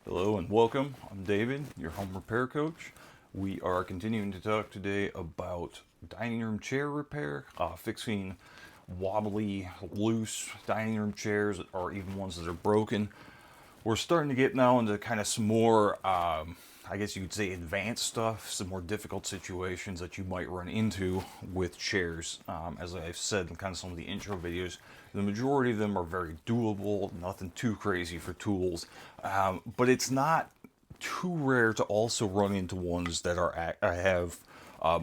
Hello and welcome. I'm David, your home repair coach. We are continuing to talk today about dining room chair repair, fixing wobbly, loose dining room chairs or even ones that are broken. We're starting to get now into kind of some more, I guess you could say, advanced stuff, some more difficult situations that you might run into with chairs. As I've said in kind of some of the intro videos, the majority of them are very doable, nothing too crazy for tools, but it's not too rare to also run into ones that have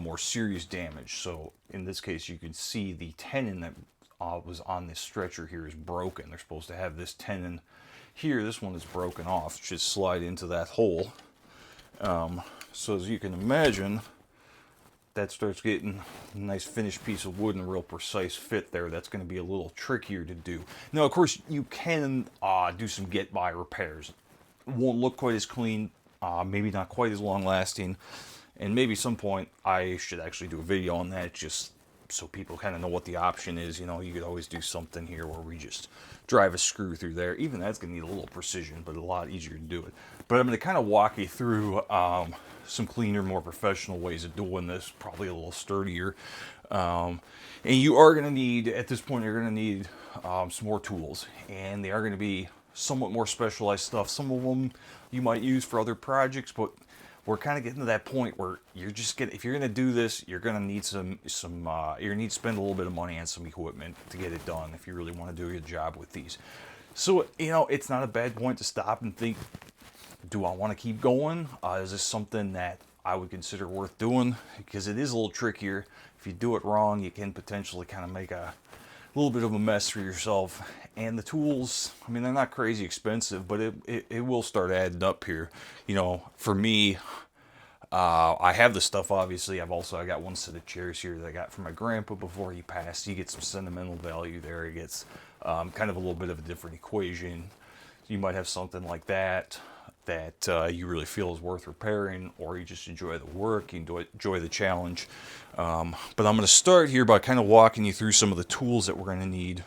more serious damage. So in this case, you can see the tenon that was on this stretcher here is broken. They're supposed to have this tenon here. This one is broken off. It should slide into that hole. So as you can imagine, that starts getting a nice finished piece of wood and a real precise fit there. That's going to be a little trickier to do. Now, of course, you can do some get-by repairs. It won't look quite as clean, maybe not quite as long-lasting, and maybe some point I should actually do a video on that just so people kind of know what the option is. You know, you could always do something here where we just drive a screw through there. Even that's going to need a little precision, but a lot easier to do it. But I'm going to kind of walk you through some cleaner, more professional ways of doing this, probably a little sturdier. And you are going to need, at this point, you're going to need some more tools. And they are going to be somewhat more specialized stuff. Some of them you might use for other projects, but we're kind of getting to that point where you're just getting, if you're going to do this, you're going to need you're going to need to spend a little bit of money on some equipment to get it done if you really want to do a good job with these. So, you know, it's not a bad point to stop and think, do I want to keep going? Is this something that I would consider worth doing? Because it is a little trickier. If you do it wrong, you can potentially kind of make a little bit of a mess for yourself. And the tools, I mean, they're not crazy expensive, but it will start adding up here. You know, for me, I have the stuff, obviously. I got one set of chairs here that I got from my grandpa before he passed. You get some sentimental value there. It gets kind of a little bit of a different equation. You might have something like that you really feel is worth repairing, or you just enjoy the work, you enjoy the challenge. But I'm going to start here by kind of walking you through some of the tools that we're going to need.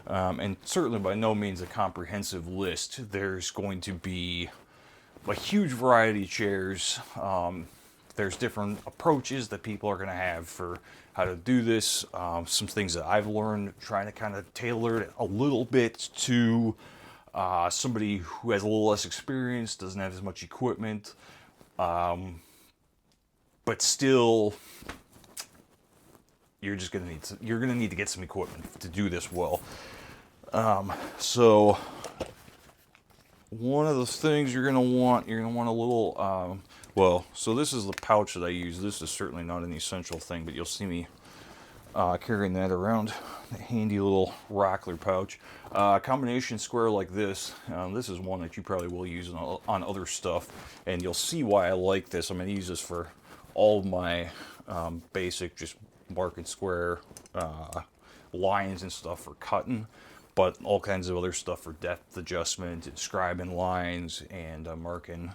And certainly by no means a comprehensive list. There's going to be a huge variety of chairs. There's different approaches that people are going to have for how to do this. Some things that I've learned trying to kind of tailor it a little bit to somebody who has a little less experience, doesn't have as much equipment, but still, you're gonna need to get some equipment to do this well. So one of the things you're gonna want a little, so this is the pouch that I use. This is certainly not an essential thing, but you'll see me carrying that around, a handy little rockler pouch. Combination square like this. This is one that you probably will use on other stuff, and you'll see why I like this. I'm going to use this for all of my basic, just marking square lines and stuff for cutting, but all kinds of other stuff for depth adjustment, and scribing lines, and marking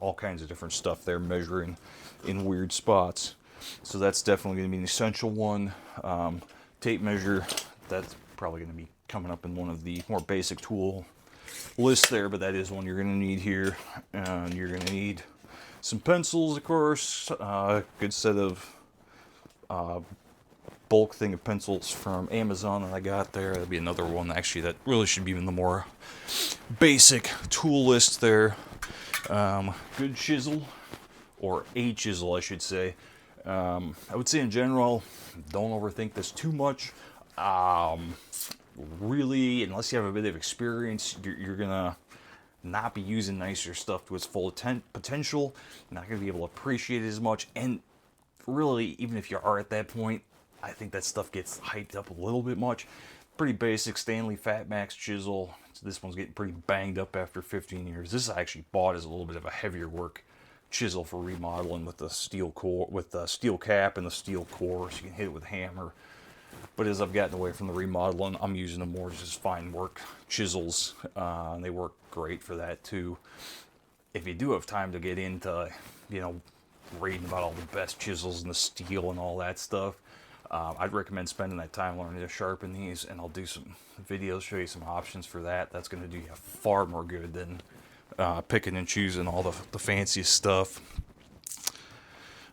all kinds of different stuff there, measuring in weird spots. So that's definitely going to be an essential one. Tape measure, that's probably going to be coming up in one of the more basic tool lists there, but that is one you're going to need here. And you're going to need some pencils, of course, a good set of bulk thing of pencils from Amazon that I got there. That'd be another one actually that really should be in the more basic tool list there. Good chisel, or a chisel I should say. I would say in general, don't overthink this too much. Really, unless you have a bit of experience, you're gonna not be using nicer stuff to its full potential. You're not gonna be able to appreciate it as much. And really, even if you are at that point, I think that stuff gets hyped up a little bit much. Pretty basic Stanley Fat Max chisel. So this one's getting pretty banged up after 15 years. This I actually bought as a little bit of a heavier work chisel for remodeling, with the steel core, with the steel cap and the steel core, so you can hit it with a hammer. But as I've gotten away from the remodeling, I'm using them more just fine work chisels, and they work great for that too. If you do have time to get into, you know, reading about all the best chisels and the steel and all that stuff, I'd recommend spending that time learning to sharpen these, and I'll do some videos, show you some options for that. That's going to do you far more good than picking and choosing all the fanciest stuff.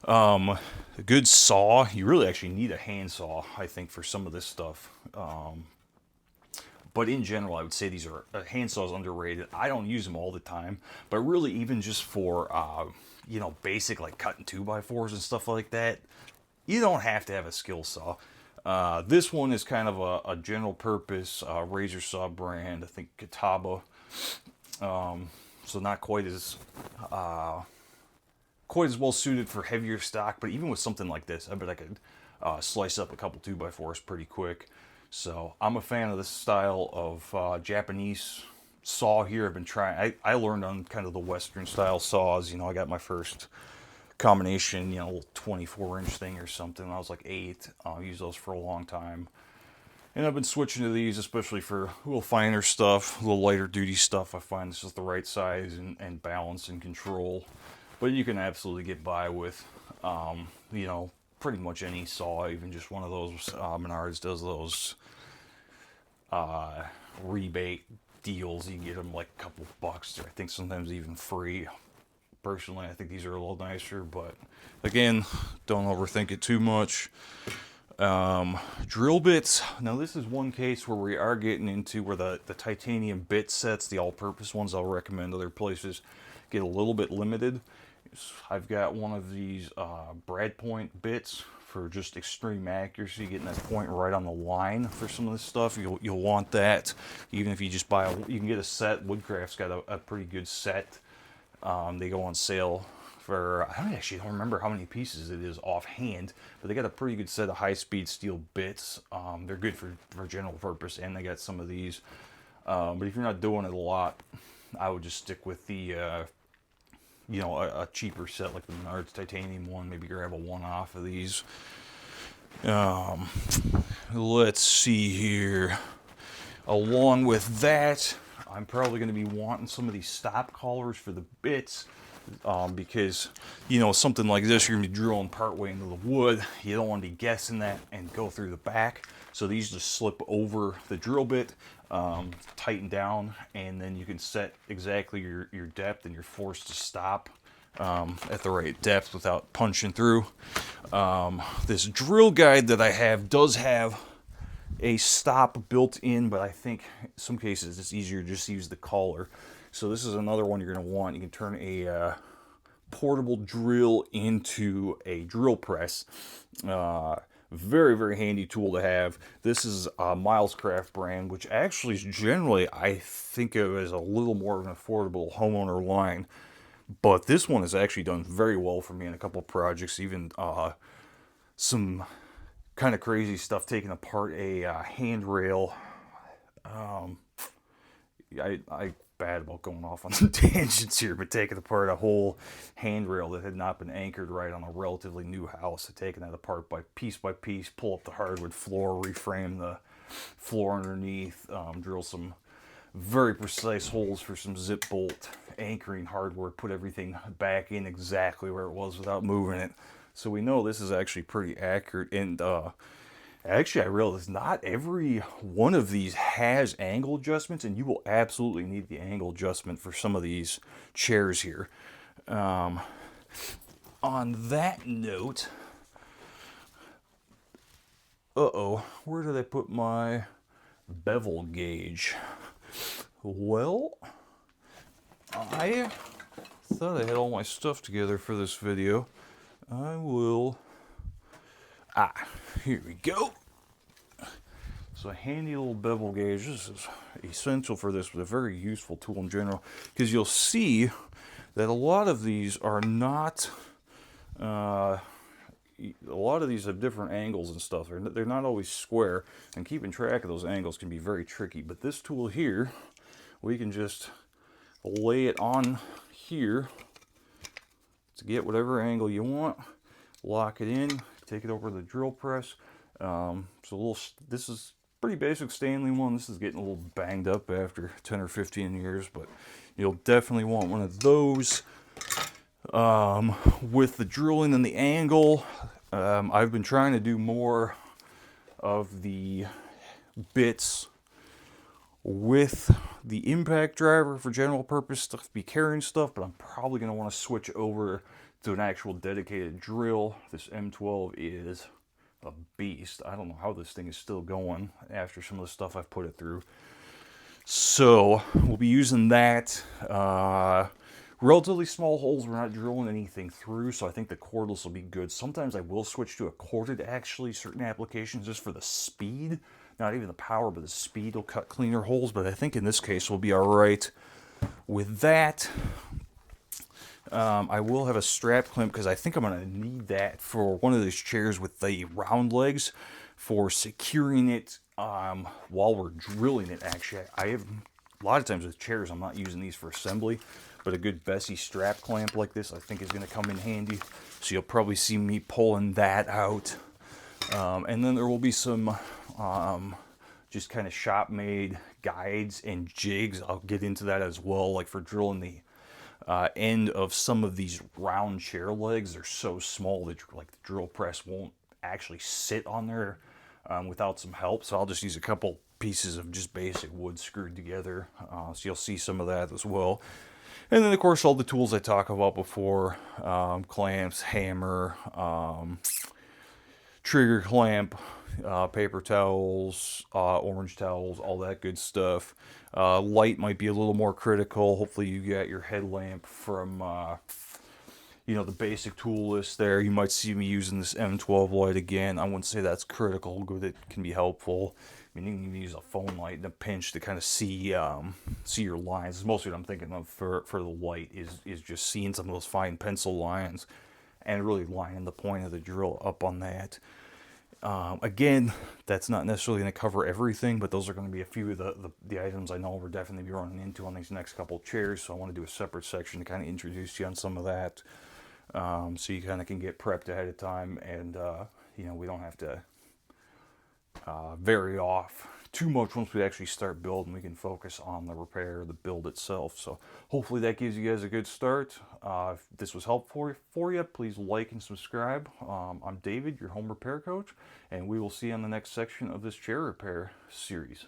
A good saw, you really actually need a handsaw, I think, for some of this stuff. But in general, I would say these are handsaws underrated. I don't use them all the time, but really even just for basic like cutting 2x4s and stuff like that, you don't have to have a skill saw. This one is kind of a general purpose razor saw brand. I think Catawba. So not quite as well suited for heavier stock, but even with something like this, I bet I could slice up a couple 2x4s pretty quick. So I'm a fan of this style of Japanese saw here. I've been trying, I learned on kind of the Western style saws. I got my first combination, little 24-inch thing or something. I was like 8. I used those for a long time. And I've been switching to these, especially for a little finer stuff, a little lighter duty stuff. I find this is the right size and balance and control. But you can absolutely get by with, pretty much any saw, even just one of those. Menards does those rebate deals. You can get them like a couple bucks, I think sometimes even free. Personally, I think these are a little nicer, but again, don't overthink it too much. Drill bits. Now this is one case where we are getting into where the titanium bit sets, the all-purpose ones I'll recommend other places, get a little bit limited. I've got one of these brad point bits for just extreme accuracy, getting that point right on the line for some of this stuff. You'll want that, even if you just buy you can get a set. Woodcraft's got a pretty good set. They go on sale for, I don't remember how many pieces it is offhand, but they got a pretty good set of high-speed steel bits. They're good for general purpose, and they got some of these. But if you're not doing it a lot, I would just stick with the, a cheaper set like the Menards titanium one. Maybe grab a one-off of these. Let's see here. Along with that, I'm probably going to be wanting some of these stop collars for the bits, because, something like this, you're going to be drilling partway into the wood. You don't want to be guessing that and go through the back. So these just slip over the drill bit, tighten down, and then you can set exactly your depth, and you're forced to stop at the right depth without punching through. This drill guide that I have does have a stop built in, but I think in some cases it's easier to just use the collar. So this is another one you're going to want. You can turn a portable drill into a drill press. Very, very handy tool to have. This is a Milescraft brand, which actually is generally, I think of as a little more of an affordable homeowner line. But this one has actually done very well for me in a couple of projects, even some kind of crazy stuff, taking apart a handrail. I bad about going off on some tangents here, but taking apart a whole handrail that had not been anchored right on a relatively new house, taking that apart by piece, pull up the hardwood floor, reframe the floor underneath, drill some very precise holes for some zip bolt anchoring hardware, put everything back in exactly where it was without moving it. So we know this is actually pretty accurate. And actually, I realized not every one of these has angle adjustments, and you will absolutely need the angle adjustment for some of these chairs here. On that note, where did I put my bevel gauge? Well, I thought I had all my stuff together for this video. I will... here we go. So a handy little bevel gauge. This is essential for this, but a very useful tool in general, because you'll see that a lot of these are not... a lot of these have different angles and stuff. They're not always square, and keeping track of those angles can be very tricky. But this tool here, we can just lay it on here to get whatever angle you want, lock it in, take it over to the drill press. This is pretty basic Stanley one. This is getting a little banged up after 10 or 15 years, but you'll definitely want one of those. With the drilling and the angle, I've been trying to do more of the bits with the impact driver for general purpose stuff, be carrying stuff, but I'm probably going to want to switch over to an actual dedicated drill. This M12 is a beast. I don't know how this thing is still going after some of the stuff I've put it through. So we'll be using that. Relatively small holes, we're not drilling anything through, so I think the cordless will be good. Sometimes I will switch to a corded, actually, certain applications just for the speed. Not even the power, but the speed will cut cleaner holes, but I think in this case we'll be alright with that. I will have a strap clamp because I think I'm going to need that for one of these chairs with the round legs for securing it while we're drilling it. Actually, I have a lot of times with chairs I'm not using these for assembly, but a good Bessie strap clamp like this I think is going to come in handy. So you'll probably see me pulling that out. And then there will be some just kind of shop made guides and jigs. I'll get into that as well, like for drilling the end of some of these round chair legs. They're so small that like the drill press won't actually sit on there without some help. So I'll just use a couple pieces of just basic wood screwed together. So you'll see some of that as well. And then of course all the tools I talked about before, clamps, hammer, trigger clamp, paper towels, orange towels, all that good stuff. Light might be a little more critical. Hopefully you got your headlamp from the basic tool list there. You might see me using this M12 light again. I wouldn't say that's critical, but it can be helpful. I mean, you can use a phone light in a pinch to kind of see your lines. Mostly what I'm thinking of for the light is just seeing some of those fine pencil lines and really lining the point of the drill up on that. Again, that's not necessarily going to cover everything, but those are going to be a few of the items I know we're definitely be running into on these next couple chairs. So I want to do a separate section to kind of introduce you on some of that, so you kind of can get prepped ahead of time, and we don't have to vary off too much once we actually start building. We can focus on the repair, the build itself. So hopefully that gives you guys a good start. If this was helpful for you, please like and subscribe. I'm David, your home repair coach, and we will see you on the next section of this chair repair series.